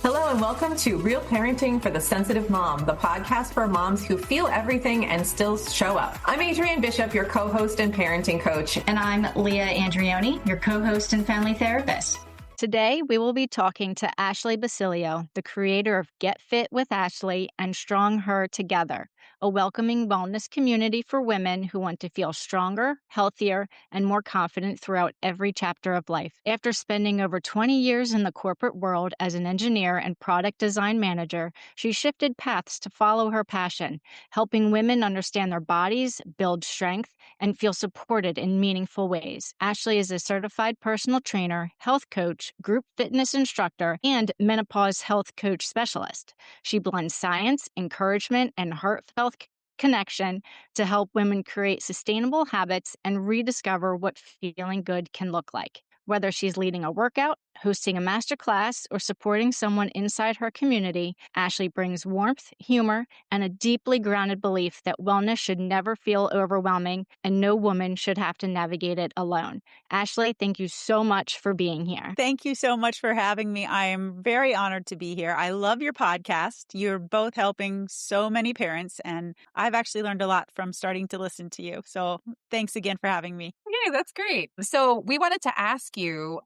Hello and welcome to Real Parenting for the Sensitive Mom, the podcast for moms who feel everything and still show up. I'm Adrienne Bishop, your co-host and parenting coach. And I'm Leah Andrioni, your co-host and family therapist. Today, we will be talking to Ashley Basilio, the creator of Get Fit with Ashley and Strong Her Together, a welcoming wellness community for women who want to feel stronger, healthier, and more confident throughout every chapter of life. After spending over 20 years in the corporate world as an engineer and product design manager, she shifted paths to follow her passion, helping women understand their bodies, build strength, and feel supported in meaningful ways. Ashley is a certified personal trainer, health coach, group fitness instructor, and menopause health coach specialist. She blends science, encouragement, and heartfelt connection to help women create sustainable habits and rediscover what feeling good can look like. Whether she's leading a workout, hosting a masterclass, or supporting someone inside her community, Ashley brings warmth, humor, and a deeply grounded belief that wellness should never feel overwhelming and no woman should have to navigate it alone. Ashley, thank you so much for being here. Thank you so much for having me. I am very honored to be here. I love your podcast. You're both helping so many parents, and I've actually learned a lot from starting to listen to you. So thanks again for having me. Okay, that's great. So we wanted to ask you,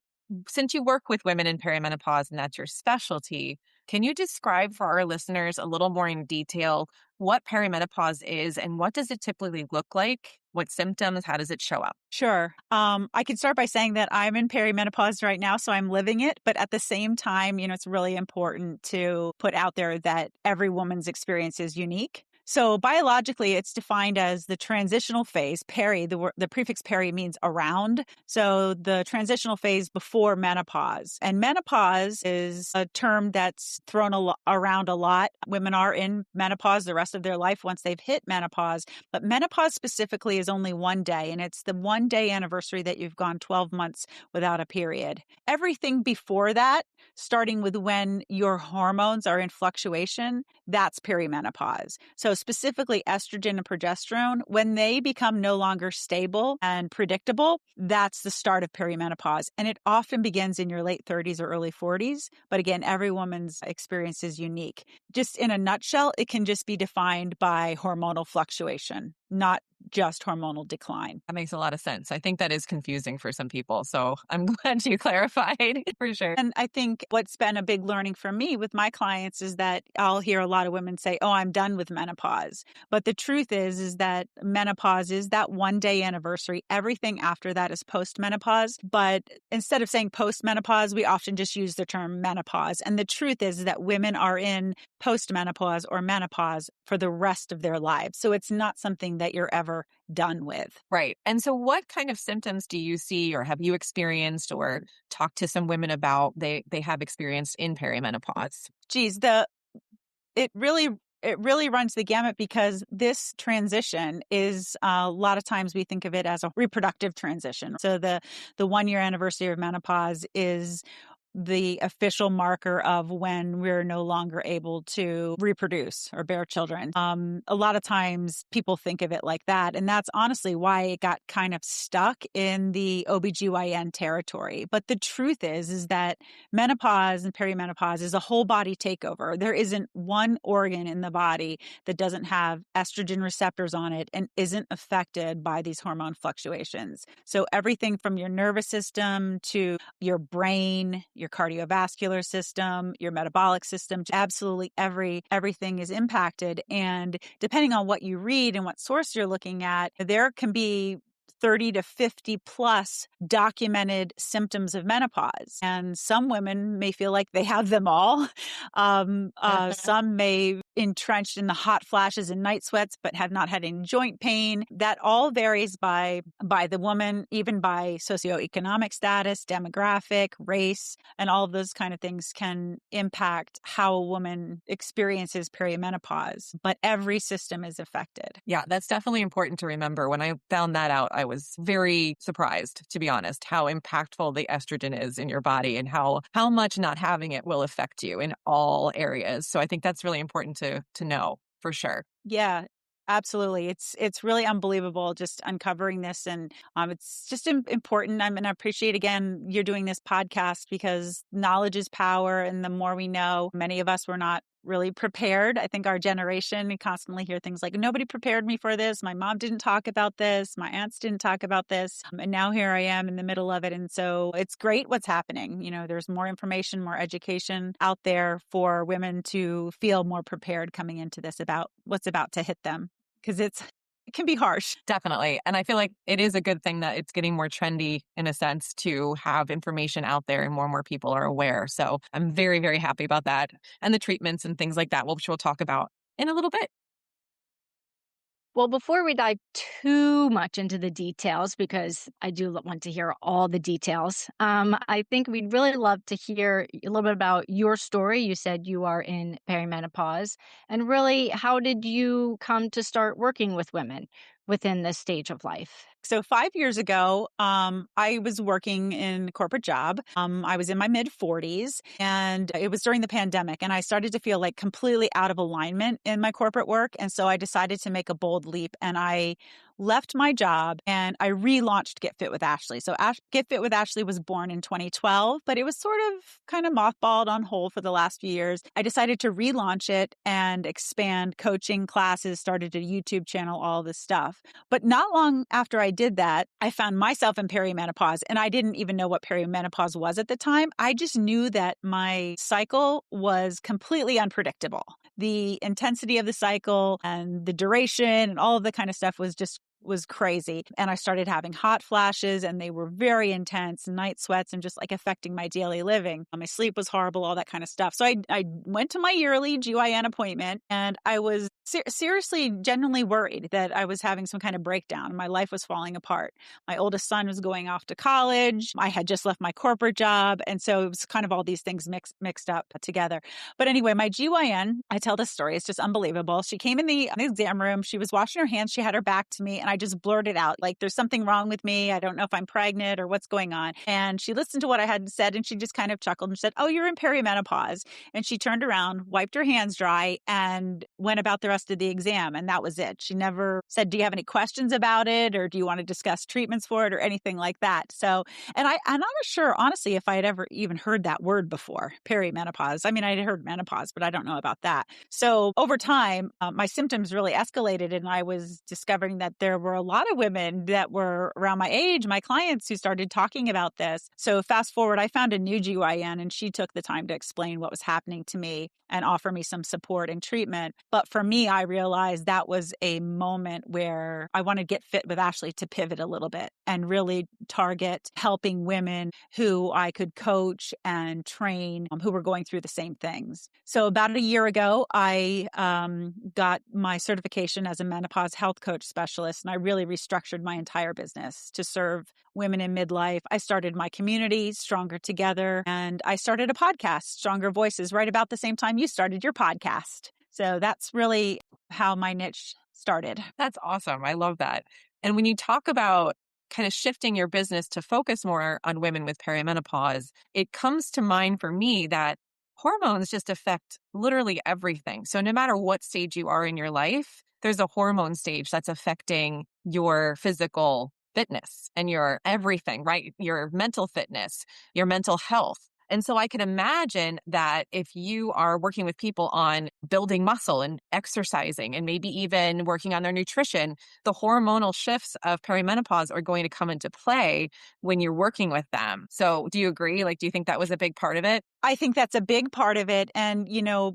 since you work with women in perimenopause and that's your specialty, can you describe for our listeners a little more in detail what perimenopause is and what does it typically look like? What symptoms? How does it show up? Sure. I can start by saying that I'm in perimenopause right now, so I'm living it. But at the same time, it's really important to put out there that every woman's experience is unique. So biologically, it's defined as the transitional phase. Peri, the prefix peri means around. So the transitional phase before menopause. And menopause is a term that's thrown around a lot. Women are in menopause the rest of their life once they've hit menopause. But menopause specifically is only one day. And it's the 1 day anniversary that you've gone 12 months without a period. Everything before that, starting with when your hormones are in fluctuation, that's perimenopause. So specifically estrogen and progesterone, when they become no longer stable and predictable, that's the start of perimenopause. And it often begins in your late 30s or early 40s. But again, every woman's experience is unique. Just in a nutshell, it can just be defined by hormonal fluctuation, not just hormonal decline. That makes a lot of sense. I think that is confusing for some people. So I'm glad you clarified for sure. And I think what's been a big learning for me with my clients is that I'll hear a lot of women say, oh, I'm done with menopause. But the truth is that menopause is that 1 day anniversary. Everything after that is postmenopause. But instead of saying postmenopause, we often just use the term menopause. And the truth is that women are in postmenopause or menopause for the rest of their lives. So it's not something that you're ever done with. Right. And so what kind of symptoms do you see or have you experienced or talked to some women about they have experienced in perimenopause? Geez, it really runs the gamut because this transition is a lot of times we think of it as a reproductive transition. So the 1 year anniversary of menopause is the official marker of when we're no longer able to reproduce or bear children. A lot of times people think of it like that. And that's honestly why it got kind of stuck in the OBGYN territory. But the truth is that menopause and perimenopause is a whole body takeover. There isn't one organ in the body that doesn't have estrogen receptors on it and isn't affected by these hormone fluctuations. So everything from your nervous system to your brain, your cardiovascular system, your metabolic system, absolutely everything is impacted. And depending on what you read and what source you're looking at, there can be 30 to 50 plus documented symptoms of menopause. And some women may feel like they have them all. Some may entrenched in the hot flashes and night sweats, but have not had any joint pain. That all varies by the woman, even by socioeconomic status, demographic, race, and all of those kind of things can impact how a woman experiences perimenopause. But every system is affected. Yeah, that's definitely important to remember. When I found that out, I was very surprised, to be honest, how impactful the estrogen is in your body and how much not having it will affect you in all areas. So I think that's really important to know for sure. Yeah. Absolutely. It's really unbelievable just uncovering this. And it's just important. I mean, I appreciate, again, you're doing this podcast because knowledge is power. And the more we know, many of us were not really prepared. I think our generation, we constantly hear things like, nobody prepared me for this. My mom didn't talk about this. My aunts didn't talk about this. And now here I am in the middle of it. And so it's great what's happening. There's more information, more education out there for women to feel more prepared coming into this about what's about to hit them. Because it can be harsh. Definitely. And I feel like it is a good thing that it's getting more trendy in a sense to have information out there and more people are aware. So I'm very, very happy about that. And the treatments and things like that, which we'll talk about in a little bit. Well, before we dive too much into the details, because I do want to hear all the details, I think we'd really love to hear a little bit about your story. You said you are in perimenopause, and really, how did you come to start working with women within this stage of life? So 5 years ago, I was working in a corporate job. I was in my mid 40s and it was during the pandemic, and I started to feel like completely out of alignment in my corporate work. And so I decided to make a bold leap, and I left my job and I relaunched Get Fit with Ashley. So Get Fit with Ashley was born in 2012, but it was sort of kind of mothballed on hold for the last few years. I decided to relaunch it and expand coaching classes, started a YouTube channel, all this stuff. But not long after I did that, I found myself in perimenopause, and I didn't even know what perimenopause was at the time. I just knew that my cycle was completely unpredictable. The intensity of the cycle and the duration and all of the kind of stuff was crazy. And I started having hot flashes, and they were very intense, night sweats, and just like affecting my daily living. My sleep was horrible, all that kind of stuff. So I went to my yearly GYN appointment, and I was seriously, genuinely worried that I was having some kind of breakdown. My life was falling apart. My oldest son was going off to college. I had just left my corporate job. And so it was kind of all these things mixed up together. But anyway, my GYN, I tell this story, it's just unbelievable. She came in the exam room. She was washing her hands. She had her back to me, and I just blurted out, like, there's something wrong with me. I don't know if I'm pregnant or what's going on. And she listened to what I had said, and she just kind of chuckled and said, oh, you're in perimenopause. And she turned around, wiped her hands dry, and went about the rest of the exam. And that was it. She never said, do you have any questions about it? Or do you want to discuss treatments for it or anything like that? So, and I'm not sure, honestly, if I had ever even heard that word before, perimenopause. I mean, I had heard menopause, but I don't know about that. So over time, my symptoms really escalated, and I was discovering that there were a lot of women that were around my age, my clients, who started talking about this. So fast forward, I found a new GYN, and she took the time to explain what was happening to me and offer me some support and treatment. But for me, I realized that was a moment where I wanted to Get Fit with Ashley to pivot a little bit and really target helping women who I could coach and train, who were going through the same things. So about a year ago, I got my certification as a menopause health coach specialist, and I really restructured my entire business to serve women in midlife. I started my community, Stronger Together, and I started a podcast, Stronger Voices, right about the same time you started your podcast. So that's really how my niche started. That's awesome. I love that. And when you talk about kind of shifting your business to focus more on women with perimenopause, it comes to mind for me that hormones just affect literally everything. So no matter what stage you are in your life, there's a hormone stage that's affecting your physical fitness and your everything, right? Your mental fitness, your mental health. And so I can imagine that if you are working with people on building muscle and exercising and maybe even working on their nutrition, the hormonal shifts of perimenopause are going to come into play when you're working with them. So do you agree? Like, do you think that was a big part of it? I think that's a big part of it. And,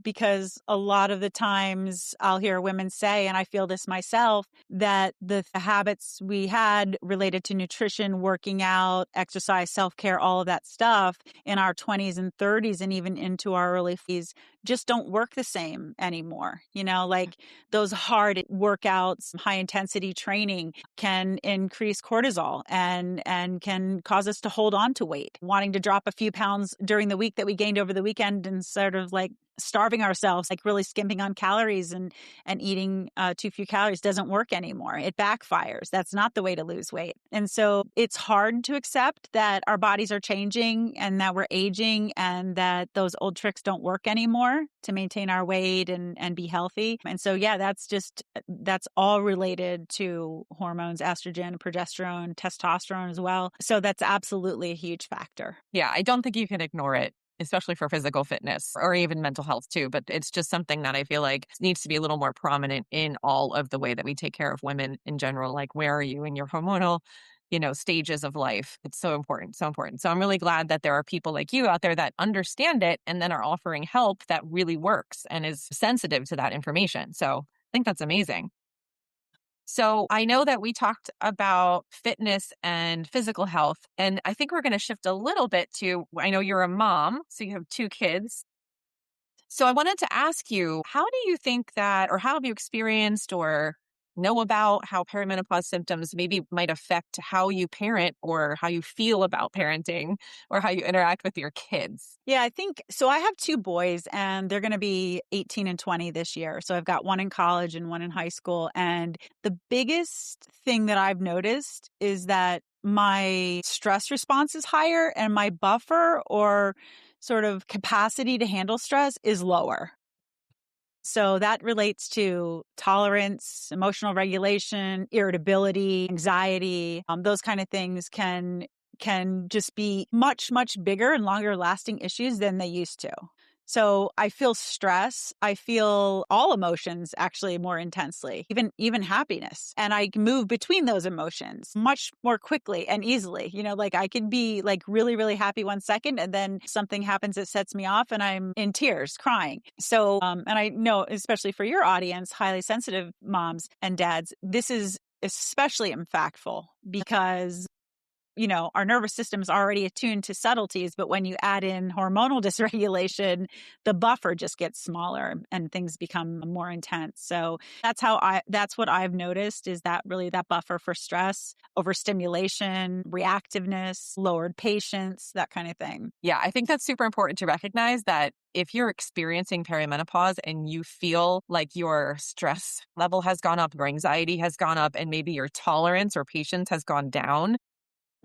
because a lot of the times I'll hear women say, and I feel this myself, that the habits we had related to nutrition, working out, exercise, self-care, all of that stuff in our 20s and 30s and even into our early 40s just don't work the same anymore. Like those hard workouts, high intensity training can increase cortisol and can cause us to hold on to weight, wanting to drop a few pounds during the week that we gained over the weekend and sort of like starving ourselves, like really skimping on calories and eating too few calories doesn't work anymore. It backfires. That's not the way to lose weight. And so it's hard to accept that our bodies are changing and that we're aging and that those old tricks don't work anymore to maintain our weight and be healthy. And so, yeah, that's all related to hormones, estrogen, progesterone, testosterone as well. So that's absolutely a huge factor. Yeah, I don't think you can ignore it, especially for physical fitness or even mental health too. But it's just something that I feel like needs to be a little more prominent in all of the way that we take care of women in general. Like, where are you in your hormonal, stages of life? It's so important, so important. So I'm really glad that there are people like you out there that understand it and then are offering help that really works and is sensitive to that information. So I think that's amazing. So I know that we talked about fitness and physical health, and I think we're going to shift a little bit to, I know you're a mom, so you have two kids. So I wanted to ask you, how do you think that, or how have you experienced or know about how perimenopause symptoms maybe might affect how you parent or how you feel about parenting or how you interact with your kids? Yeah, I think so. I have two boys and they're going to be 18 and 20 this year. So I've got one in college and one in high school. And the biggest thing that I've noticed is that my stress response is higher and my buffer or sort of capacity to handle stress is lower. So that relates to tolerance, emotional regulation, irritability, anxiety. Those kind of things can just be much, much bigger and longer lasting issues than they used to. So I feel stress. I feel all emotions actually more intensely, even happiness. And I move between those emotions much more quickly and easily. Like I could be like really, really happy 1 second and then something happens that sets me off and I'm in tears crying. So, and I know, especially for your audience, highly sensitive moms and dads, this is especially impactful because our nervous system is already attuned to subtleties, but when you add in hormonal dysregulation, the buffer just gets smaller and things become more intense. So that's what I've noticed is that really that buffer for stress, overstimulation, reactiveness, lowered patience, that kind of thing. Yeah, I think that's super important to recognize that if you're experiencing perimenopause and you feel like your stress level has gone up, your anxiety has gone up, and maybe your tolerance or patience has gone down,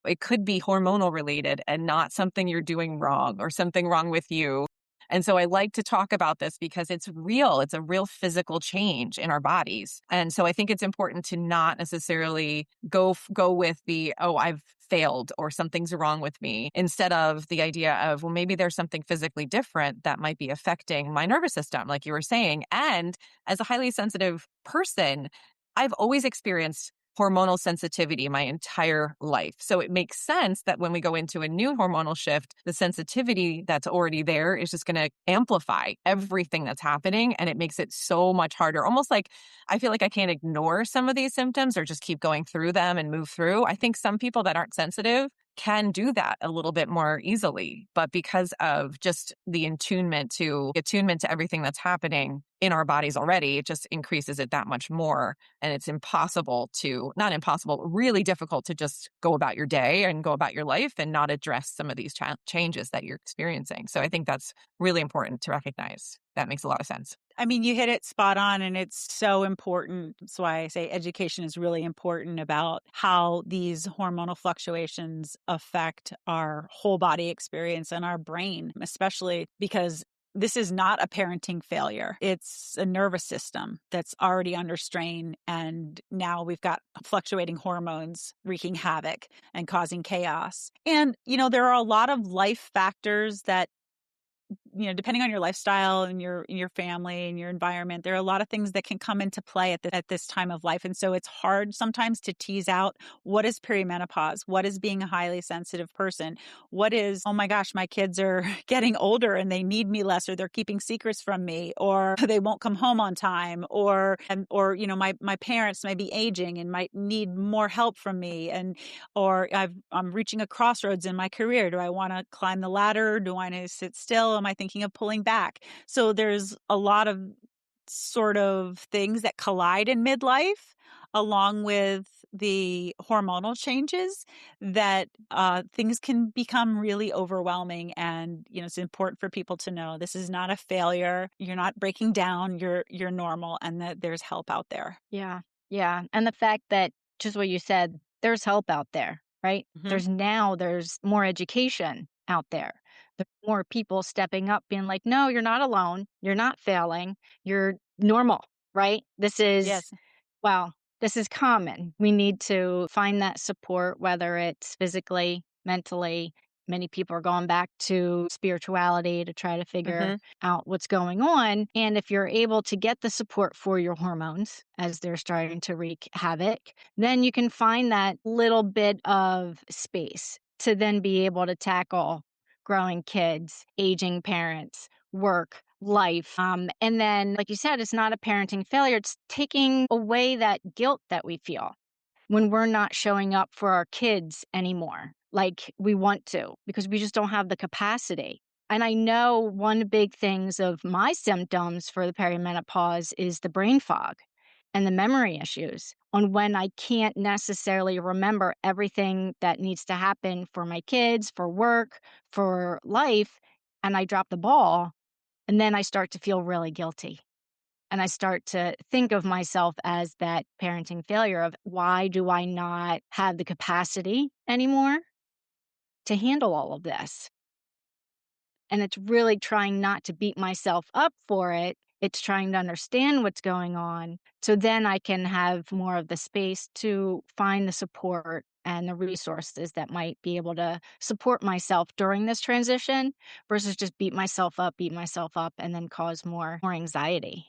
it could be hormonal related and not something you're doing wrong or something wrong with you. And so I like to talk about this because it's real. It's a real physical change in our bodies. And so I think it's important to not necessarily go with the, oh, I've failed or something's wrong with me, instead of the idea of, well, maybe there's something physically different that might be affecting my nervous system, like you were saying. And as a highly sensitive person, I've always experienced hormonal sensitivity my entire life. So it makes sense that when we go into a new hormonal shift, the sensitivity that's already there is just going to amplify everything that's happening. And it makes it so much harder. Almost like I feel like I can't ignore some of these symptoms or just keep going through them and move through. I think some people that aren't sensitive can do that a little bit more easily. But because of just the attunement to everything that's happening in our bodies already, it just increases it that much more. And it's not impossible, really difficult to just go about your day and go about your life and not address some of these changes that you're experiencing. So I think that's really important to recognize. That makes a lot of sense. I mean, you hit it spot on, and it's so important. That's why I say education is really important about how these hormonal fluctuations affect our whole body experience and our brain, especially because this is not a parenting failure. It's a nervous system that's already under strain. And now we've got fluctuating hormones wreaking havoc and causing chaos. And, there are a lot of life factors that depending on your lifestyle and your family and your environment, there are a lot of things that can come into play at this time of life. And so it's hard sometimes to tease out what is perimenopause, what is being a highly sensitive person, what is, oh my gosh, my kids are getting older and they need me less, or they're keeping secrets from me, or they won't come home on time, or my parents may be aging and might need more help from me, or I'm reaching a crossroads in my career. Do I want to climb the ladder? Do I want to sit still? Am I thinking of pulling back? So there's a lot of sort of things that collide in midlife, along with the hormonal changes that things can become really overwhelming. And, it's important for people to know this is not a failure. You're not breaking down. You're normal, and that there's help out there. Yeah. Yeah. And the fact that, just what you said, there's help out there, right? Mhm. There's more education out there. There's more people stepping up, being like, no, you're not alone. You're not failing. You're normal, right? Yes. Well, this is common. We need to find that support, whether it's physically, mentally. Many people are going back to spirituality to try to figure Hmm. out what's going on. And if you're able to get the support for your hormones as they're starting to wreak havoc, then you can find that little bit of space to then be able to tackle growing kids, aging parents, work, life. And then, like you said, it's not a parenting failure. It's taking away that guilt that we feel when we're not showing up for our kids anymore like we want to, because we just don't have the capacity. And I know one big things of my symptoms for the perimenopause is the brain fog and the memory issues on when I can't necessarily remember everything that needs to happen for my kids, for work, for life, and I drop the ball. And then I start to feel really guilty. And I start to think of myself as that parenting failure of, why do I not have the capacity anymore to handle all of this? And it's really trying not to beat myself up for it. It's trying to understand what's going on. So then I can have more of the space to find the support and the resources that might be able to support myself during this transition versus just beat myself up, and then cause more anxiety.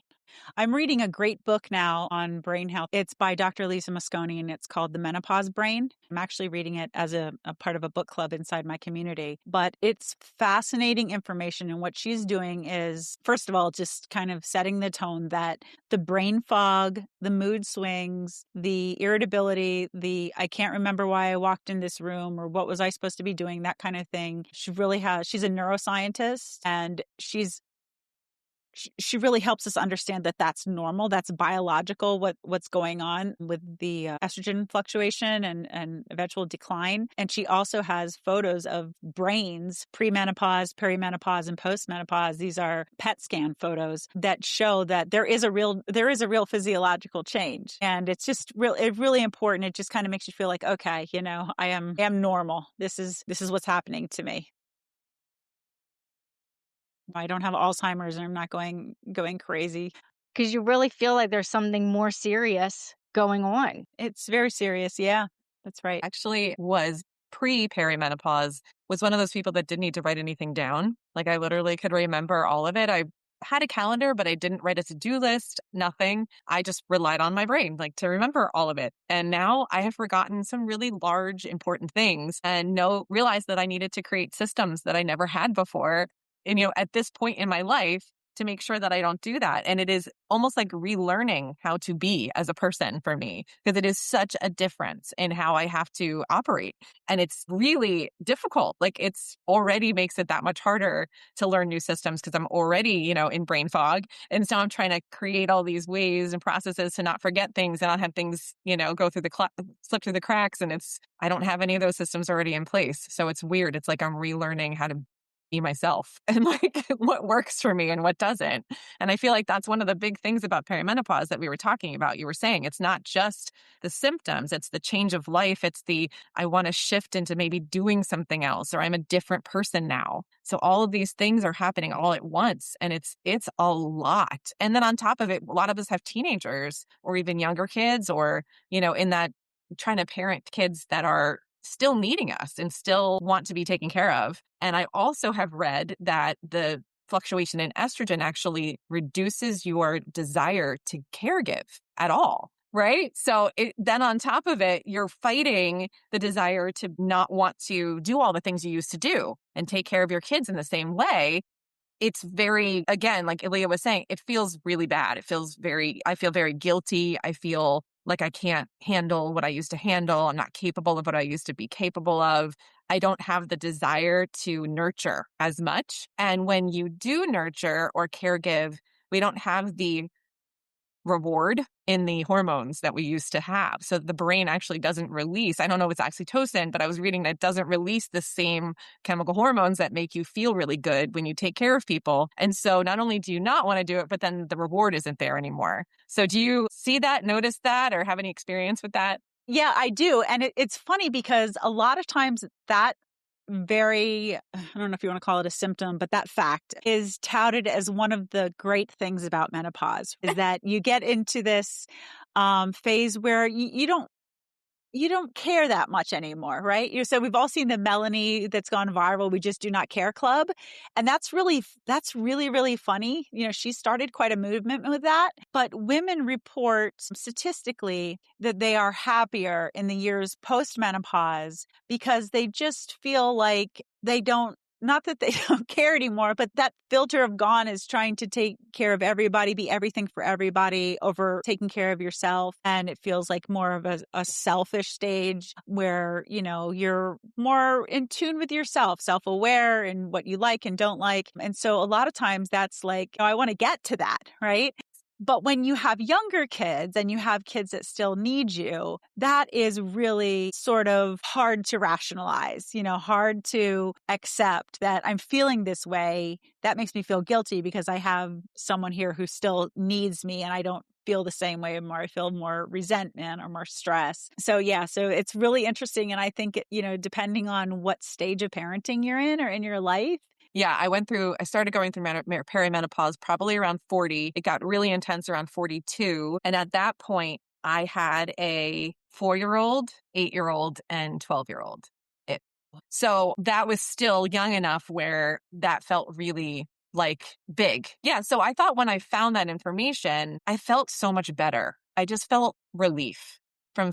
I'm reading a great book now on brain health. It's by Dr. Lisa Mosconi, and it's called The Menopause Brain. I'm actually reading it as a part of a book club inside my community. But it's fascinating information. And what she's doing is, first of all, just kind of setting the tone that the brain fog, the mood swings, the irritability, the I can't remember why I walked in this room or what was I supposed to be doing, that kind of thing. She's a neuroscientist, and she really helps us understand that that's normal. That's biological, what's going on with the estrogen fluctuation and eventual decline. And she also has photos of brains, premenopause, perimenopause, and postmenopause. These are PET scan photos that show that there is a real physiological change. And it's just really important. It just kind of makes you feel like, okay, I am normal. This is what's happening to me. I don't have Alzheimer's, and I'm not going crazy. Because you really feel like there's something more serious going on. It's very serious. Yeah, that's right. Actually was pre-perimenopause, was one of those people that didn't need to write anything down. Like, I literally could remember all of it. I had a calendar, but I didn't write a to-do list, nothing. I just relied on my brain, like, to remember all of it. And now I have forgotten some really large, important things and realized that I needed to create systems that I never had before. And, at this point in my life, to make sure that I don't do that. And it is almost like relearning how to be as a person for me, because it is such a difference in how I have to operate. And it's really difficult. Like, it's already makes it that much harder to learn new systems because I'm already, in brain fog. And so I'm trying to create all these ways and processes to not forget things and not have things, go through slip through the cracks. And I don't have any of those systems already in place. So it's weird. It's like I'm relearning how to be myself and like what works for me and what doesn't. And I feel like that's one of the big things about perimenopause that we were talking about. You were saying it's not just the symptoms, it's the change of life. It's I want to shift into maybe doing something else, or I'm a different person now. So all of these things are happening all at once, and it's a lot. And then on top of it, a lot of us have teenagers or even younger kids, or, in that trying to parent kids that are still needing us and still want to be taken care of. And I also have read that the fluctuation in estrogen actually reduces your desire to caregive at all. Right. So then on top of it, you're fighting the desire to not want to do all the things you used to do and take care of your kids in the same way. It's very, again, like Leah was saying, it feels really bad. I feel very guilty. I feel like I can't handle what I used to handle. I'm not capable of what I used to be capable of. I don't have the desire to nurture as much. And when you do nurture or caregive, we don't have the reward in the hormones that we used to have. So the brain actually doesn't release, I don't know if it's oxytocin, but I was reading that it doesn't release the same chemical hormones that make you feel really good when you take care of people. And so not only do you not want to do it, but then the reward isn't there anymore. So do you see that, notice that, or have any experience with that? Yeah, I do. And it's funny because a lot of times that I don't know if you want to call it a symptom, but that fact is touted as one of the great things about menopause is that you get into this phase where you don't care that much anymore, right? So we've all seen the Melanie that's gone viral, "We Just Do Not Care" club. And that's really, really funny. She started quite a movement with that. But women report statistically that they are happier in the years post-menopause because they just feel like they don't, not that they don't care anymore, but that filter of gone is trying to take care of everybody, be everything for everybody over taking care of yourself. And it feels like more of a selfish stage where, you're more in tune with yourself, self-aware and what you like and don't like. And so a lot of times that's like, I want to get to that, right? But when you have younger kids and you have kids that still need you, that is really sort of hard to rationalize, hard to accept that I'm feeling this way. That makes me feel guilty because I have someone here who still needs me and I don't feel the same way anymore. I feel more resentment or more stress. So so it's really interesting. And I think, depending on what stage of parenting you're in or in your life. Yeah, I started going through perimenopause probably around 40. It got really intense around 42. And at that point, I had a 4-year-old, 8-year-old, and 12-year-old. So that was still young enough where that felt really like big. Yeah. So I thought when I found that information, I felt so much better. I just felt relief from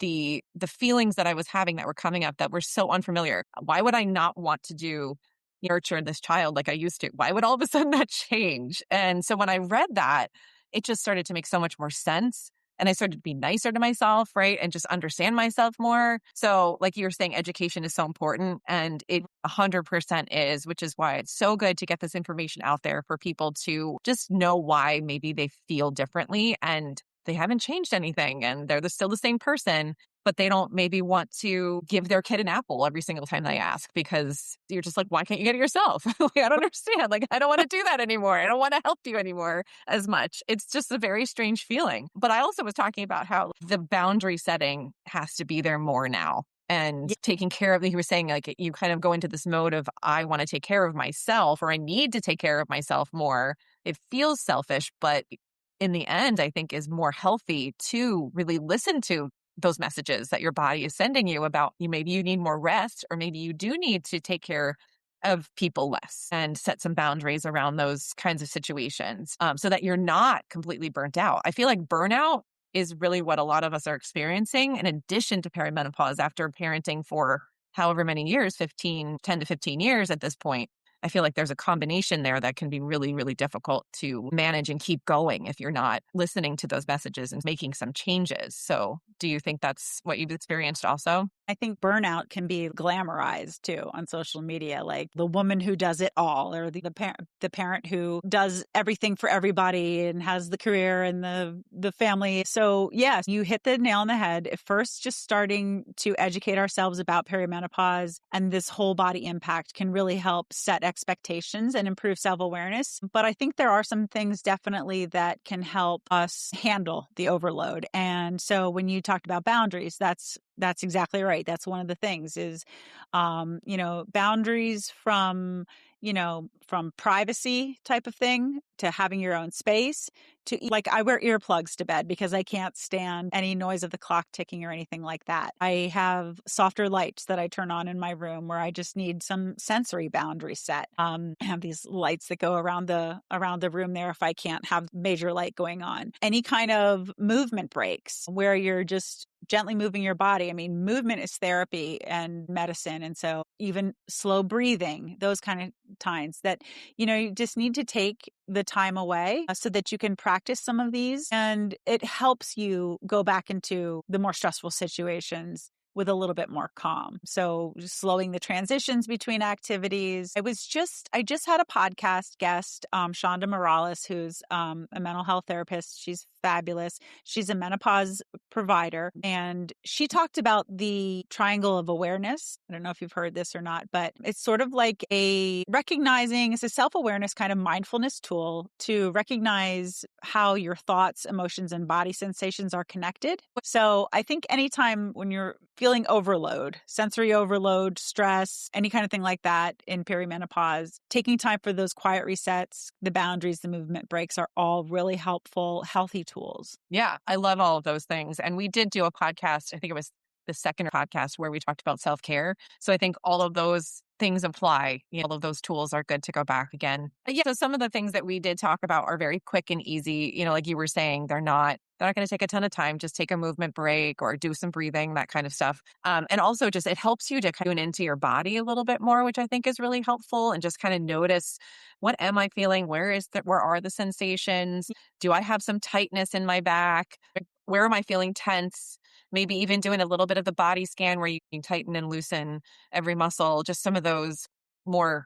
the feelings that I was having that were coming up that were so unfamiliar. Why would I not want to nurture this child like I used to? Why would all of a sudden that change? And so when I read that, it just started to make so much more sense. And I started to be nicer to myself, right? And just understand myself more. So like you were saying, education is so important, and it 100% is, which is why it's so good to get this information out there for people to just know why maybe they feel differently and they haven't changed anything and they're still the same person, but they don't maybe want to give their kid an apple every single time they ask because you're just like, why can't you get it yourself? Like, I don't understand. Like, I don't want to do that anymore. I don't want to help you anymore as much. It's just a very strange feeling. But I also was talking about how the boundary setting has to be there more now. And taking care of, you were saying, like, you kind of go into this mode of, I want to take care of myself, or I need to take care of myself more. It feels selfish, but in the end, I think is more healthy to really listen to those messages that your body is sending you about maybe you need more rest, or maybe you do need to take care of people less and set some boundaries around those kinds of situations so that you're not completely burnt out. I feel like burnout is really what a lot of us are experiencing in addition to perimenopause after parenting for however many years, 10 to 15 years at this point. I feel like there's a combination there that can be really, really difficult to manage and keep going if you're not listening to those messages and making some changes. So do you think that's what you've experienced also? I think burnout can be glamorized too on social media, like the woman who does it all, or the parent who does everything for everybody and has the career and the family. So yes, you hit the nail on the head. At first, just starting to educate ourselves about perimenopause and this whole body impact can really help set expectations and improve self-awareness. But I think there are some things definitely that can help us handle the overload. And so when you talked about boundaries, that's exactly right. That's one of the things is, boundaries from privacy type of thing to having your own space to, like, I wear earplugs to bed because I can't stand any noise of the clock ticking or anything like that. I have softer lights that I turn on in my room where I just need some sensory boundary set. I have these lights that go around the room there if I can't have major light going on. Any kind of movement breaks where you're just gently moving your body. I mean, movement is therapy and medicine. And so even slow breathing, those kind of times that, you just need to take the time away so that you can practice some of these. And it helps you go back into the more stressful situations with a little bit more calm. So just slowing the transitions between activities. I just had a podcast guest, Shonda Morales, who's a mental health therapist. She's fabulous. She's a menopause provider. And she talked about the triangle of awareness. I don't know if you've heard this or not, but it's sort of like it's a self-awareness kind of mindfulness tool to recognize how your thoughts, emotions, and body sensations are connected. So I think anytime when you're feeling overload, sensory overload, stress, any kind of thing like that in perimenopause, taking time for those quiet resets, the boundaries, the movement breaks are all really helpful, healthy tools. Yeah, I love all of those things. And we did do a podcast, I think it was the second podcast where we talked about self-care. So I think all of those things apply. All of those tools are good to go back again. But yeah, so some of the things that we did talk about are very quick and easy. Like you were saying, they're not going to take a ton of time. Just take a movement break or do some breathing, that kind of stuff. And also just it helps you to tune into your body a little bit more, which I think is really helpful. And just kind of notice, what am I feeling? Where are the sensations? Do I have some tightness in my back? Where am I feeling tense? Maybe even doing a little bit of the body scan where you can tighten and loosen every muscle, just some of those more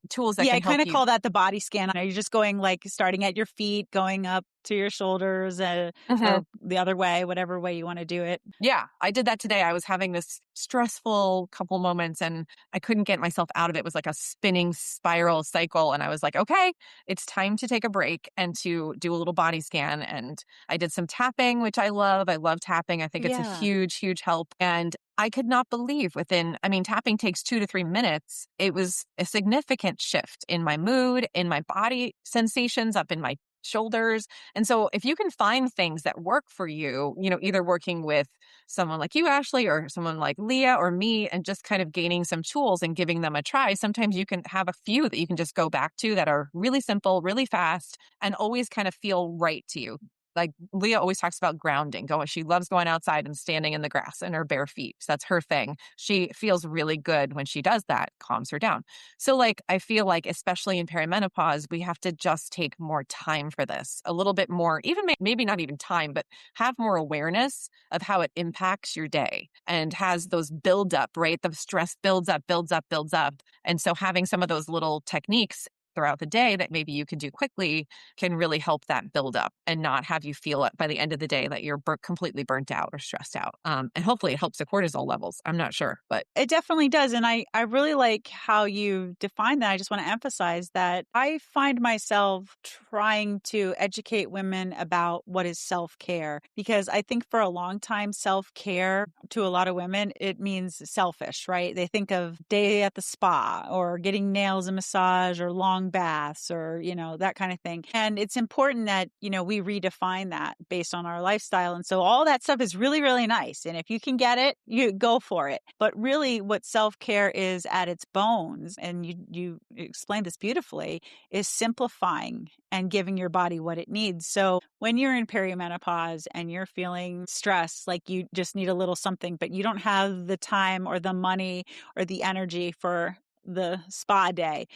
tools that Yeah, I can help kind of you. call that the body scan. You're just going like starting at your feet, going up to your shoulders, or the other way, whatever way you want to do it. Yeah, I did that today. I was having this stressful couple moments and I couldn't get myself out of it. It was like a spinning spiral cycle. And I was like, okay, it's time to take a break and to do a little body scan. And I did some tapping, which I love. I love tapping. I think it's a Yeah. huge, huge help. And I could not believe tapping takes 2 to 3 minutes. It was a significant shift in my mood, in my body sensations, up in my shoulders. And so if you can find things that work for you, either working with someone like you, Ashley, or someone like Leah or me, and just kind of gaining some tools and giving them a try, sometimes you can have a few that you can just go back to that are really simple, really fast, and always kind of feel right to you. Like Leah always talks about grounding. She loves going outside and standing in the grass in her bare feet. So that's her thing. She feels really good when she does that, calms her down. So I feel like, especially in perimenopause, we have to just take more time for this, a little bit more, even maybe not even time, but have more awareness of how it impacts your day and has those build up, right? The stress builds up, builds up, builds up. And so having some of those little techniques throughout the day that maybe you can do quickly can really help that build up and not have you feel it by the end of the day that you're completely burnt out or stressed out. And hopefully it helps the cortisol levels. I'm not sure, but It definitely does. And I really like how you define that. I just want to emphasize that I find myself trying to educate women about what is self-care, because I think for a long time, self-care to a lot of women, it means selfish, right? They think of day at the spa or getting nails and massage or long baths or, that kind of thing. And it's important that, we redefine that based on our lifestyle. And so all that stuff is really, really nice. And if you can get it, you go for it. But really what self-care is at its bones, and you explained this beautifully, is simplifying and giving your body what it needs. So when you're in perimenopause and you're feeling stressed, like you just need a little something, but you don't have the time or the money or the energy for the spa day,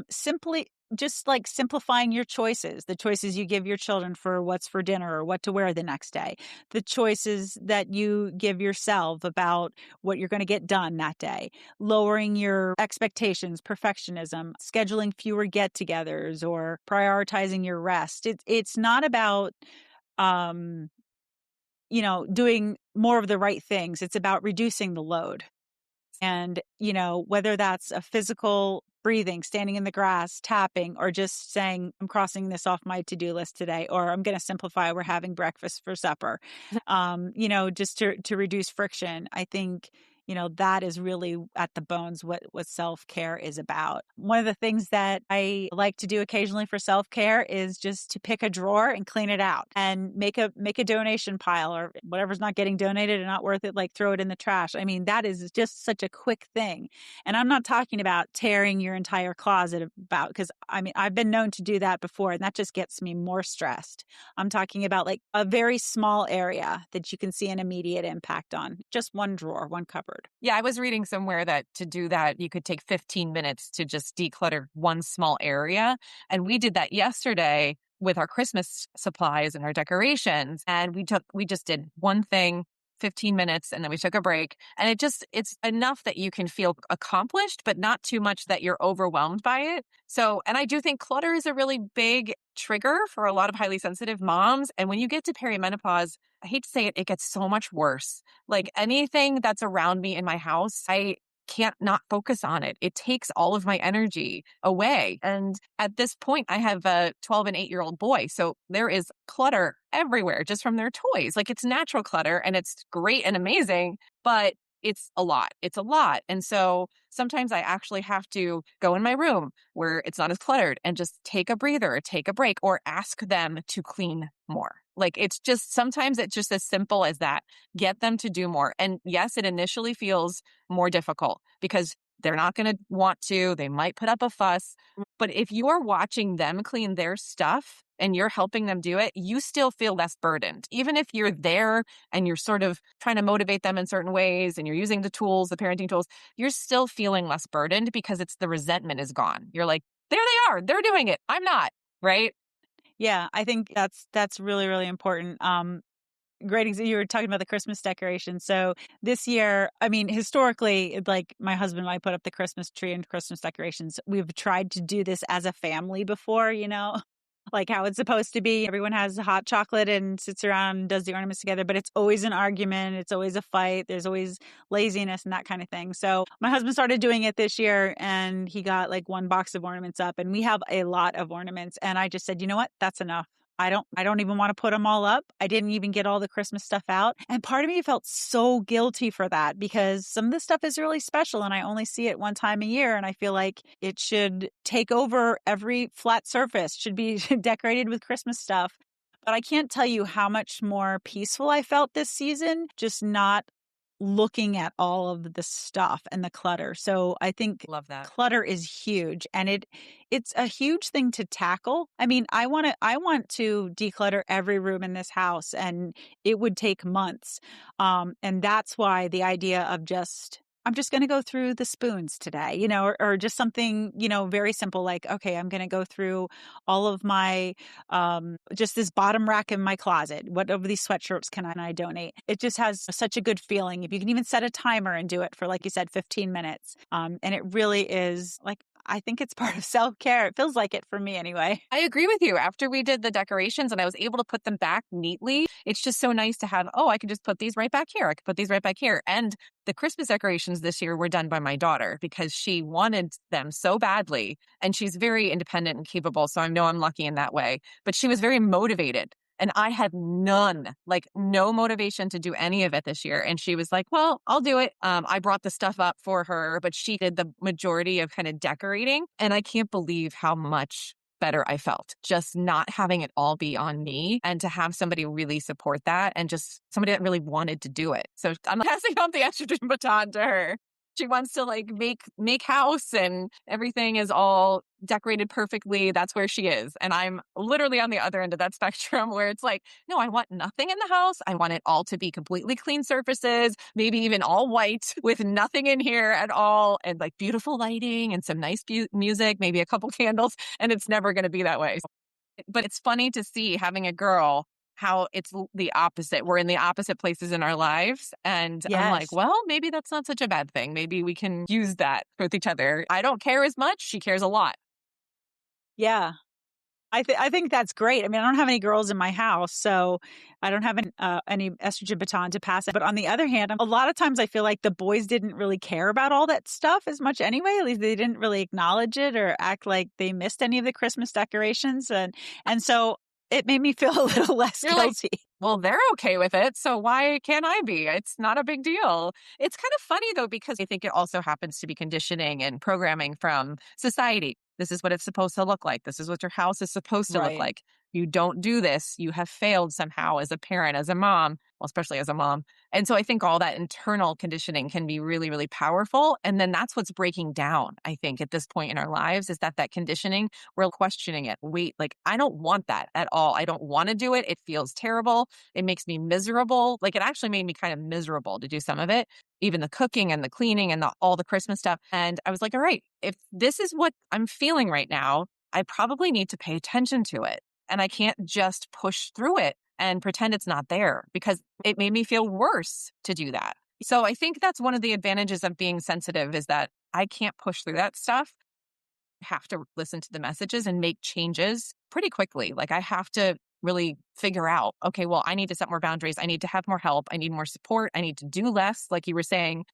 simply just like simplifying your choices, the choices you give your children for what's for dinner or what to wear the next day, the choices that you give yourself about what you're going to get done that day, lowering your expectations, perfectionism, scheduling fewer get-togethers, or prioritizing your rest. It's not about, doing more of the right things. It's about reducing the load. And, whether that's a physical breathing, standing in the grass, tapping, or just saying, I'm crossing this off my to-do list today, or I'm going to simplify, we're having breakfast for supper, just to reduce friction. I think, that is really at the bones what self-care is about. One of the things that I like to do occasionally for self-care is just to pick a drawer and clean it out and make a donation pile, or whatever's not getting donated and not worth it, like throw it in the trash. I mean, that is just such a quick thing. And I'm not talking about tearing your entire closet because I've been known to do that before, and that just gets me more stressed. I'm talking about like a very small area that you can see an immediate impact on. Just one drawer, one cupboard. yeah, I was reading somewhere that to do that, you could take 15 minutes to just declutter one small area. And we did that yesterday with our Christmas supplies and our decorations. And we just did one thing, 15 minutes and then we took a break. And it's enough that you can feel accomplished, but not too much that you're overwhelmed by it. So, and I do think clutter is a really big trigger for a lot of highly sensitive moms. And when you get to perimenopause, I hate to say it, it gets so much worse. Like anything that's around me in my house, I can't not focus on it. It takes all of my energy away. And at this point, I have a 12 and 8-year-old boy. So there is clutter everywhere just from their toys. Like it's natural clutter and it's great and amazing, but it's a lot. It's a lot. And so sometimes I actually have to go in my room where it's not as cluttered and just take a breather, take a break, or ask them to clean more. Like sometimes it's just as simple as that. Get them to do more. And yes, it initially feels more difficult because they're not going to want to. They might put up a fuss. But if you're watching them clean their stuff and you're helping them do it, you still feel less burdened. Even if you're there and you're sort of trying to motivate them in certain ways and you're using the tools, the parenting tools, you're still feeling less burdened because the resentment is gone. You're like, there they are. They're doing it. I'm not. Right. Yeah, I think that's really, really important. Great example. You were talking about the Christmas decorations. So this year, I mean, historically, like my husband and I put up the Christmas tree and Christmas decorations. We've tried to do this as a family before, like how it's supposed to be. Everyone has hot chocolate and sits around and does the ornaments together, but it's always an argument. It's always a fight. There's always laziness and that kind of thing. So my husband started doing it this year and he got like one box of ornaments up and we have a lot of ornaments. And I just said, you know what? That's enough. I don't even want to put them all up. I didn't even get all the Christmas stuff out. And part of me felt so guilty for that because some of this stuff is really special and I only see it one time a year. And I feel like it should take over every flat surface, should be decorated with Christmas stuff. But I can't tell you how much more peaceful I felt this season, just not looking at all of the stuff and the clutter. So I think Love that. clutter is huge and it's a huge thing to tackle. I mean, I want to declutter every room in this house and it would take months. And that's why the idea of I'm just going to go through the spoons today, or just something, very simple like, okay, I'm going to go through all of my, just this bottom rack in my closet. What of these sweatshirts can I donate? It just has such a good feeling. If you can even set a timer and do it for, like you said, 15 minutes. And it really is like, I think it's part of self-care. It feels like it for me anyway. I agree with you. After we did the decorations and I was able to put them back neatly, it's just so nice to have, I could just put these right back here. I could put these right back here. And the Christmas decorations this year were done by my daughter because she wanted them so badly. And she's very independent and capable. So I know I'm lucky in that way. But she was very motivated. And I had no motivation to do any of it this year. And she was like, well, I'll do it. I brought the stuff up for her, but she did the majority of kind of decorating. And I can't believe how much better I felt just not having it all be on me and to have somebody really support that and just somebody that really wanted to do it. So I'm passing on the estrogen baton to her. She wants to make house and everything is all decorated perfectly. That's where she is. And I'm literally on the other end of that spectrum where it's like, no, I want nothing in the house. I want it all to be completely clean surfaces, maybe even all white with nothing in here at all. And like beautiful lighting and some nice music, maybe a couple candles. And it's never going to be that way. But it's funny to see having a girl how it's the opposite. We're in the opposite places in our lives. And Yes. I'm like, well, maybe that's not such a bad thing. Maybe we can use that with each other. I don't care as much. She cares a lot. Yeah. I think that's great. I mean, I don't have any girls in my house, so I don't have any estrogen baton to pass. But on the other hand, a lot of times I feel like the boys didn't really care about all that stuff as much anyway. At least they didn't really acknowledge it or act like they missed any of the Christmas decorations. And so it made me feel a little less You're guilty. like, well, they're okay with it. So why can't I be? It's not a big deal. It's kind of funny, though, because I think it also happens to be conditioning and programming from society. This is what it's supposed to look like. This is what your house is supposed to look Right. like. You don't do this. You have failed somehow as a parent, as a mom, well, especially as a mom. And so I think all that internal conditioning can be really, really powerful. And then that's what's breaking down, I think, at this point in our lives is that conditioning, we're questioning it. Wait, I don't want that at all. I don't want to do it. It feels terrible. It makes me miserable. It actually made me kind of miserable to do some of it, even the cooking and the cleaning and all the Christmas stuff. And I was like, all right, if this is what I'm feeling right now, I probably need to pay attention to it. And I can't just push through it and pretend it's not there because it made me feel worse to do that. So I think that's one of the advantages of being sensitive is that I can't push through that stuff. I have to listen to the messages and make changes pretty quickly. Like I have to really figure out, okay, well, I need to set more boundaries. I need to have more help. I need more support. I need to do less, like you were saying.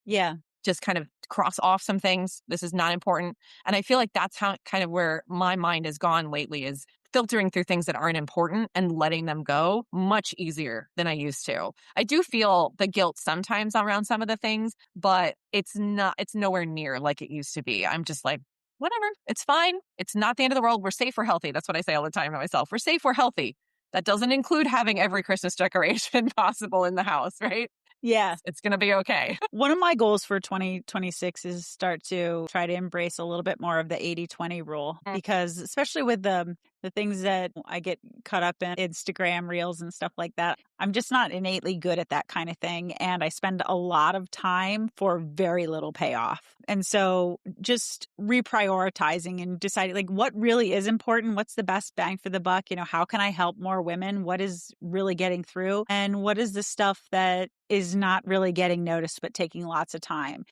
Yeah. Just kind of cross off some things. This is not important. And I feel like that's how kind of where my mind has gone lately is filtering through things that aren't important and letting them go much easier than I used to. I do feel the guilt sometimes around some of the things, but it's nowhere near like it used to be. I'm just like, whatever, it's fine. It's not the end of the world. We're safe, we're healthy. That's what I say all the time to myself. We're safe, we're healthy. That doesn't include having every Christmas decoration possible in the house, right? Yeah. It's going to be okay. One of my goals for 2026 is start to try to embrace a little bit more of the 80-20 rule, because especially with the things that I get caught up in, Instagram reels and stuff like that, I'm just not innately good at that kind of thing. And I spend a lot of time for very little payoff. And so just reprioritizing and deciding like what really is important, what's the best bang for the buck, how can I help more women? What is really getting through? And what is the stuff that is not really getting noticed but taking lots of time?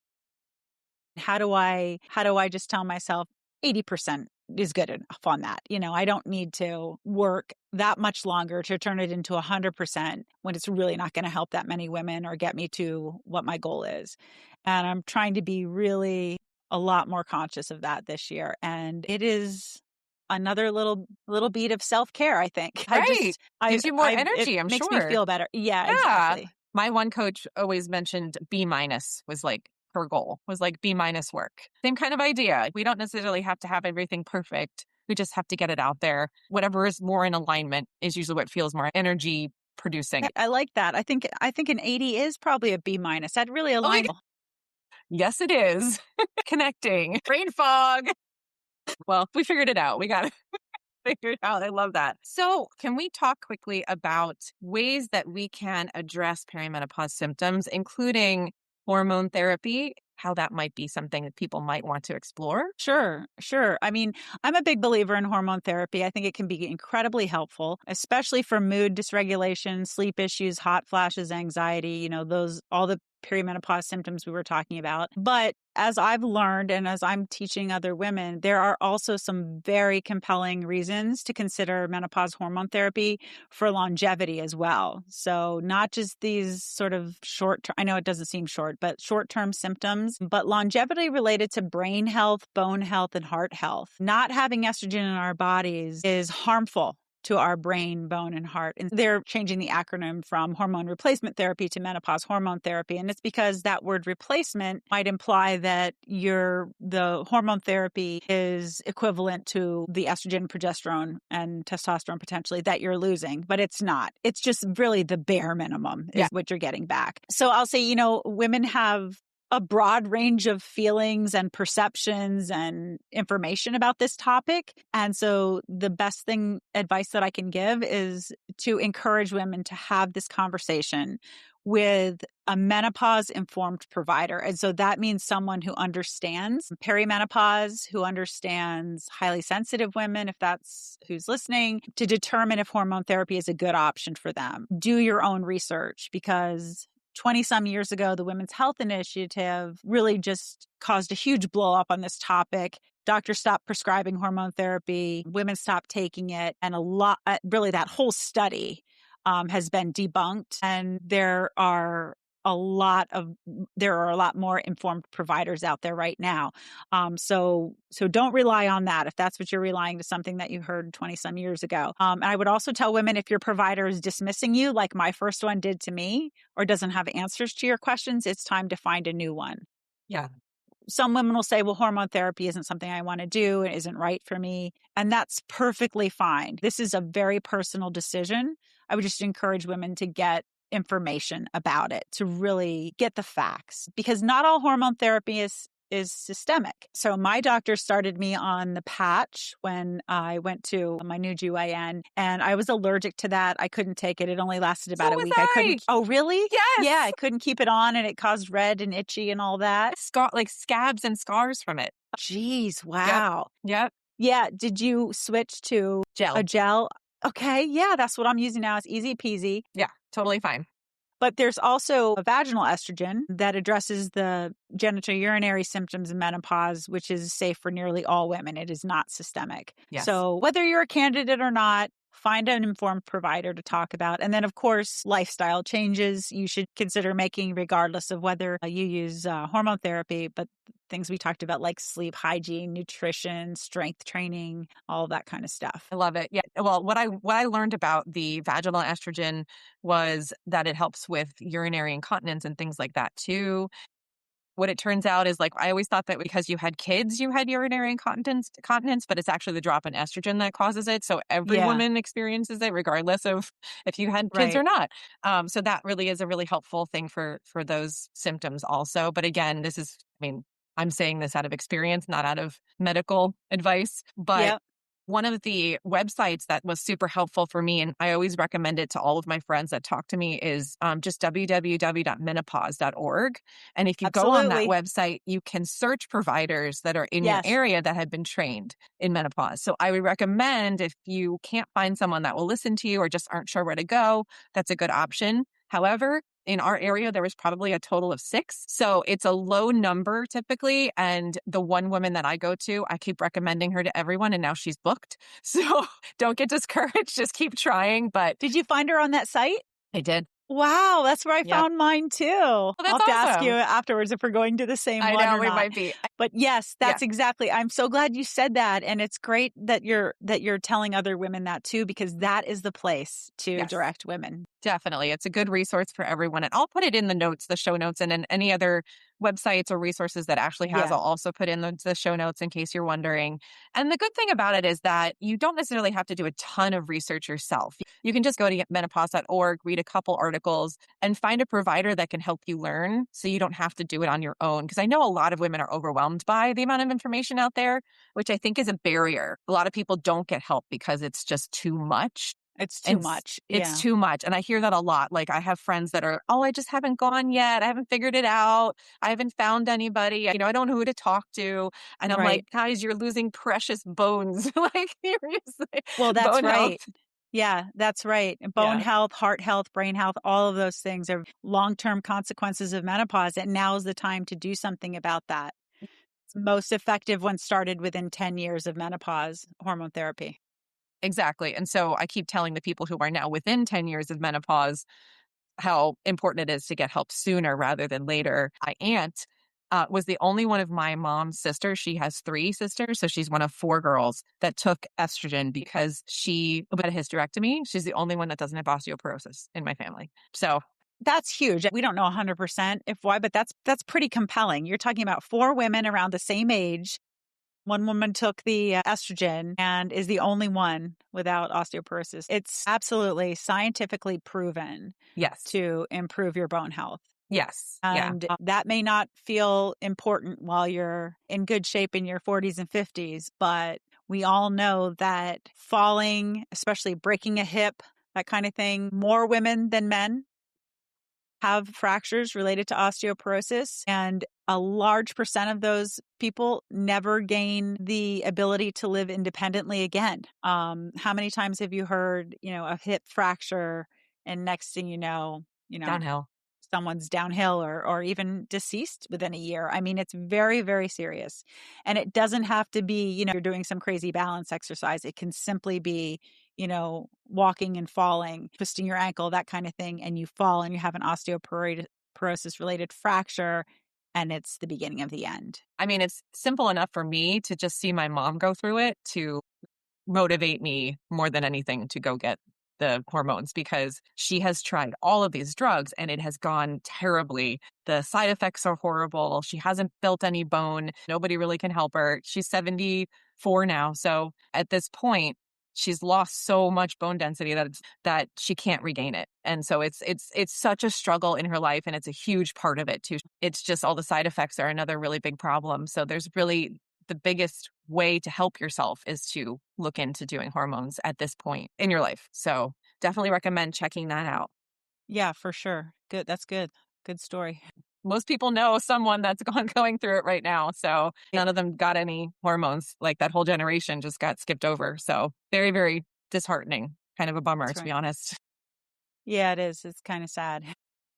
How do I just tell myself 80% is good enough on that? I don't need to work that much longer to turn it into 100% when it's really not going to help that many women or get me to what my goal is. And I'm trying to be really a lot more conscious of that this year. And it is another little beat of self-care, I think. Right. Gives you more energy, I'm makes sure. me feel better. Yeah, exactly. My one coach always mentioned B- was like her goal, was like B- work. Same kind of idea. We don't necessarily have to have everything perfect. We just have to get it out there. Whatever is more in alignment is usually what feels more energy producing. I like that. I think an 80 is probably a B-. That really aligns. Yes, it is. Connecting. Brain fog. Well, we figured it out. We got it figured out. I love that. So can we talk quickly about ways that we can address perimenopause symptoms, including hormone therapy, how that might be something that people might want to explore? Sure. I mean, I'm a big believer in hormone therapy. I think it can be incredibly helpful, especially for mood dysregulation, sleep issues, hot flashes, anxiety, all the perimenopause symptoms we were talking about. But as I've learned and as I'm teaching other women, there are also some very compelling reasons to consider menopause hormone therapy for longevity as well. So not just these sort of I know it doesn't seem short, but short-term symptoms, but longevity related to brain health, bone health, and heart health. Not having estrogen in our bodies is harmful to our brain, bone, and heart. And they're changing the acronym from hormone replacement therapy to menopause hormone therapy. And it's because that word replacement might imply that the hormone therapy is equivalent to the estrogen, progesterone, and testosterone potentially that you're losing, but it's not. It's just really the bare minimum is what you're getting back. So I'll say, women have a broad range of feelings and perceptions and information about this topic. And so the best advice that I can give is to encourage women to have this conversation with a menopause-informed provider. And so that means someone who understands perimenopause, who understands highly sensitive women, if that's who's listening, to determine if hormone therapy is a good option for them. Do your own research, because 20-some years ago, the Women's Health Initiative really just caused a huge blow up on this topic. Doctors stopped prescribing hormone therapy, women stopped taking it, and really that whole study has been debunked. And there are a lot more informed providers out there right now. So don't rely on that if that's what you're relying to something that you heard 20-some years ago. And I would also tell women, if your provider is dismissing you, like my first one did to me, or doesn't have answers to your questions, it's time to find a new one. Yeah. Some women will say, well, hormone therapy isn't something I want to do. It isn't right for me. And that's perfectly fine. This is a very personal decision. I would just encourage women to get information about it, to really get the facts, because not all hormone therapy is systemic. So my doctor started me on the patch when I went to my new GYN, and I was allergic to that. I couldn't take it. It only lasted about a week. I couldn't. Oh, really? Yes. Yeah, I couldn't keep it on, and it caused red and itchy and all that. Like scabs and scars from it. Jeez, wow. Yep. Yeah. Did you switch to Gel? A gel? Okay, yeah, that's what I'm using now. It's easy peasy. Yeah, totally fine. But there's also a vaginal estrogen that addresses the genitourinary symptoms in menopause, which is safe for nearly all women. It is not systemic. Yes. So whether you're a candidate or not, find an informed provider to talk about. And then, of course, lifestyle changes you should consider making regardless of whether you use hormone therapy, but things we talked about like sleep hygiene, nutrition, strength training, all that kind of stuff. I love it. Yeah. Well, what I learned about the vaginal estrogen was that it helps with urinary incontinence and things like that too. What it turns out is, like, I always thought that because you had kids, you had urinary incontinence, but it's actually the drop in estrogen that causes it. So every Yeah, woman experiences it, regardless of if you had kids or right. not. So that really is a really helpful thing for those symptoms also. But again, I mean, I'm saying this out of experience, not out of medical advice. But Yep. one of the websites that was super helpful for me, and I always recommend it to all of my friends that talk to me, is just www.menopause.org. And if you go on that Absolutely. website, you can search providers that are in your Yes. area that have been trained in menopause. So I would recommend, if you can't find someone that will listen to you or just aren't sure where to go, that's a good option. However, in our area, there was probably a total of 6. So it's a low number typically. And the one woman that I go to, I keep recommending her to everyone, and now she's booked. So don't get discouraged. Just keep trying. But Did you find her on that site? I did. Wow, that's where I Yep. found mine too. Well, I'll that's have to ask you awesome. afterwards if we're going to the same I one know or we not. might be. But yes, Yeah. that's exactly. I'm so glad you said that, and it's great that you're telling other women that too, because that is the place to Yes. direct women. Definitely. It's a good resource for everyone. And I'll put it in the notes, the show notes, and in any other websites or resources that Ashley has, Yeah. I'll also put in the show notes in case you're wondering. And the good thing about it is that you don't necessarily have to do a ton of research yourself. You can just go to menopause.org, read a couple articles, and find a provider that can help you learn so you don't have to do it on your own. Because I know a lot of women are overwhelmed by the amount of information out there, which I think is a barrier. A lot of people don't get help because it's just too much. It's too And much. it's Yeah. too much, and I hear that a lot. Like, I have friends that are, "Oh, I just haven't gone yet. I haven't figured it out. I haven't found anybody. I don't know who to talk to." And I'm like, Right. "Guys, you're losing precious bones." Like, seriously. Well, that's Bone health. right. Yeah, that's right. Bone Yeah, health, heart health, brain health, all of those things are long-term consequences of menopause, and now is the time to do something about that. It's most effective when started within 10 years of menopause hormone therapy. exactly. And so I keep telling the people who are now within 10 years of menopause how important it is to get help sooner rather than later. My aunt was the only one of my mom's sisters. She has 3 sisters, so she's one of 4 girls that took estrogen because she had a hysterectomy. She's the only one that doesn't have osteoporosis in my family. So That's huge. We don't know 100% if why, but that's pretty compelling. You're talking about 4 women around the same age. One woman took the estrogen and is the only one without osteoporosis. It's absolutely scientifically proven yes, to improve your bone health. yes, yeah, And that may not feel important while you're in good shape in your 40s and 50s, but we all know that falling, especially breaking a hip, that kind of thing, more women than men have fractures related to osteoporosis. And a large percent of those people never gain the ability to live independently again. How many times have you heard, a hip fracture and next thing you know, downhill. someone's downhill or even deceased within a year. I mean, it's very, very serious. And it doesn't have to be, you're doing some crazy balance exercise. It can simply be, walking and falling, twisting your ankle, that kind of thing. And you fall and you have an osteoporosis related fracture. And it's the beginning of the end. I mean, it's simple enough for me to just see my mom go through it to motivate me more than anything to go get the hormones, because she has tried all of these drugs and it has gone terribly. The side effects are horrible. She hasn't built any bone. Nobody really can help her. She's 74 now. So at this point, she's lost so much bone density that she can't regain it. And so it's such a struggle in her life, and it's a huge part of it too. It's just all the side effects are another really big problem. So there's really the biggest way to help yourself is to look into doing hormones at this point in your life. So definitely recommend checking that out. Yeah, for sure. Good. That's good. Good story. Most people know someone that's going through it right now. So none of them got any hormones. Like, that whole generation just got skipped over. So very, very disheartening. kind of a bummer, That's to be right. honest. Yeah, it is. It's kind of sad.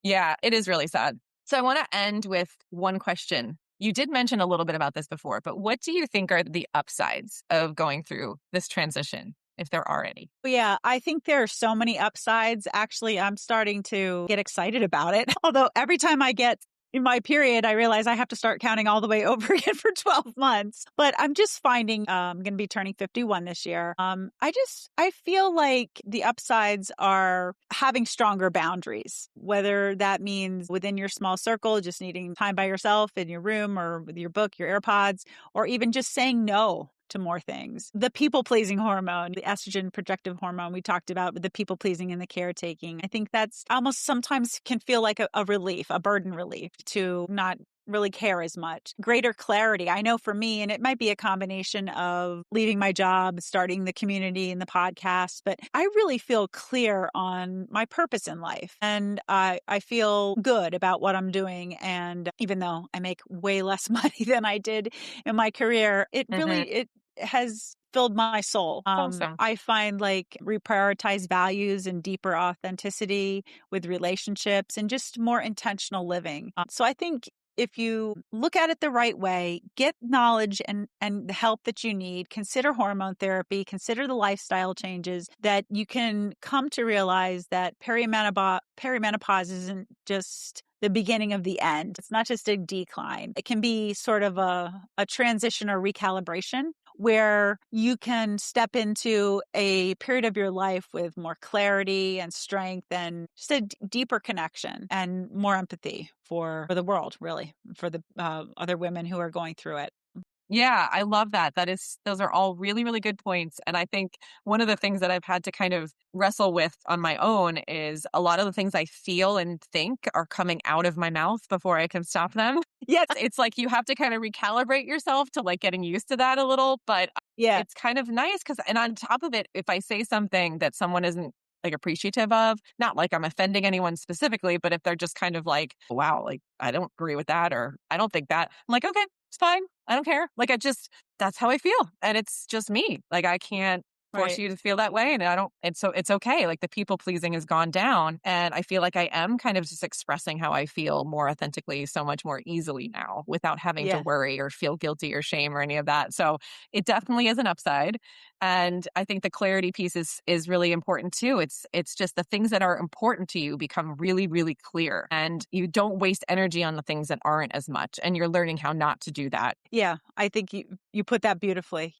Yeah, it is really sad. So I want to end with one question. You did mention a little bit about this before, but what do you think are the upsides of going through this transition, if there are any? Yeah, I think there are so many upsides. Actually, I'm starting to get excited about it. Although every time I get in my period, I realize I have to start counting all the way over again for 12 months. But I'm just finding I'm going to be turning 51 this year. I feel like the upsides are having stronger boundaries, whether that means within your small circle, just needing time by yourself in your room or with your book, your AirPods, or even just saying no to more things. The people pleasing hormone, the estrogen projective hormone we talked about with the people pleasing and the caretaking. I think that's almost sometimes can feel like a relief, a burden relief to not really care as much. Greater clarity. I know for me, and it might be a combination of leaving my job, starting the community and the podcast, but I really feel clear on my purpose in life. And I feel good about what I'm doing. And even though I make way less money than I did in my career, it has filled my soul. Awesome. I find like reprioritize values and deeper authenticity with relationships and just more intentional living. So I think if you look at it the right way, get knowledge and the help that you need, consider hormone therapy, consider the lifestyle changes, that you can come to realize that perimenopause isn't just the beginning of the end. It's not just a decline. It can be sort of a transition or recalibration where you can step into a period of your life with more clarity and strength and just a deeper connection and more empathy for the world, really, for the other women who are going through it. Yeah, I love that. Those are all really, really good points. And I think one of the things that I've had to kind of wrestle with on my own is a lot of the things I feel and think are coming out of my mouth before I can stop them. Yes, it's like you have to kind of recalibrate yourself to like getting used to that a little, but Yeah, it's kind of nice because, and on top of it, if I say something that someone isn't like appreciative of, not like I'm offending anyone specifically, but if they're just kind of like, wow, like I don't agree with that, or I don't think that, I'm like, okay, it's fine. I don't care. Like that's how I feel. And it's just me. Like I can't force right. you to feel that way. And I don't, it's okay. Like the people pleasing has gone down. And I feel like I am kind of just expressing how I feel more authentically, so much more easily now without having to Yeah. worry or feel guilty or shame or any of that. So it definitely is an upside. And I think the clarity piece is really important too. It's just the things that are important to you become really, really clear. And you don't waste energy on the things that aren't as much. And you're learning how not to do that. Yeah, I think you put that beautifully.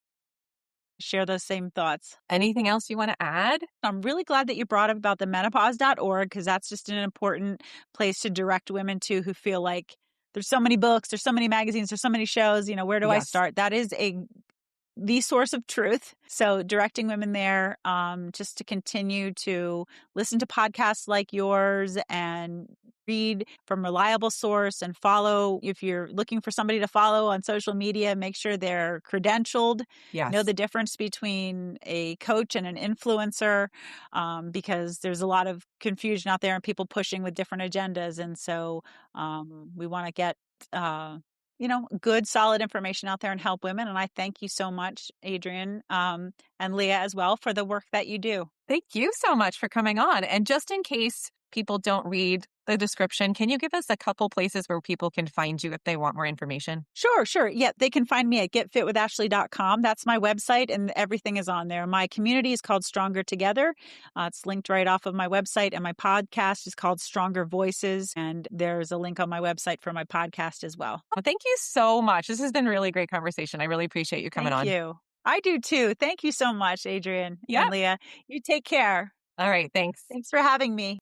Share those same thoughts. Anything else you want to add? I'm really glad that you brought up about the menopause.org because that's just an important place to direct women to who feel like there's so many books, there's so many magazines, there's so many shows, where do I Yes. start? That is the source of truth. So directing women there, just to continue to listen to podcasts like yours and read from reliable source and follow. If you're looking for somebody to follow on social media, make sure they're credentialed. Know Yes. the difference between a coach and an influencer, because there's a lot of confusion out there and people pushing with different agendas. And so we want to get good, solid information out there and help women. And I thank you so much, Adrienne, and Leah as well, for the work that you do. Thank you so much for coming on. And just in case people don't read the description, can you give us a couple places where people can find you if they want more information? Sure. Yeah, they can find me at getfitwithashley.com. That's my website, and everything is on there. My community is called Stronger Together. It's linked right off of my website, and my podcast is called Stronger Voices, and there's a link on my website for my podcast as well. Well, thank you so much. This has been a really great conversation. I really appreciate you coming Thank on. you. I do too. Thank you so much, Adrienne Yeah. and Leah. You take care. All right. Thanks. Thanks for having me.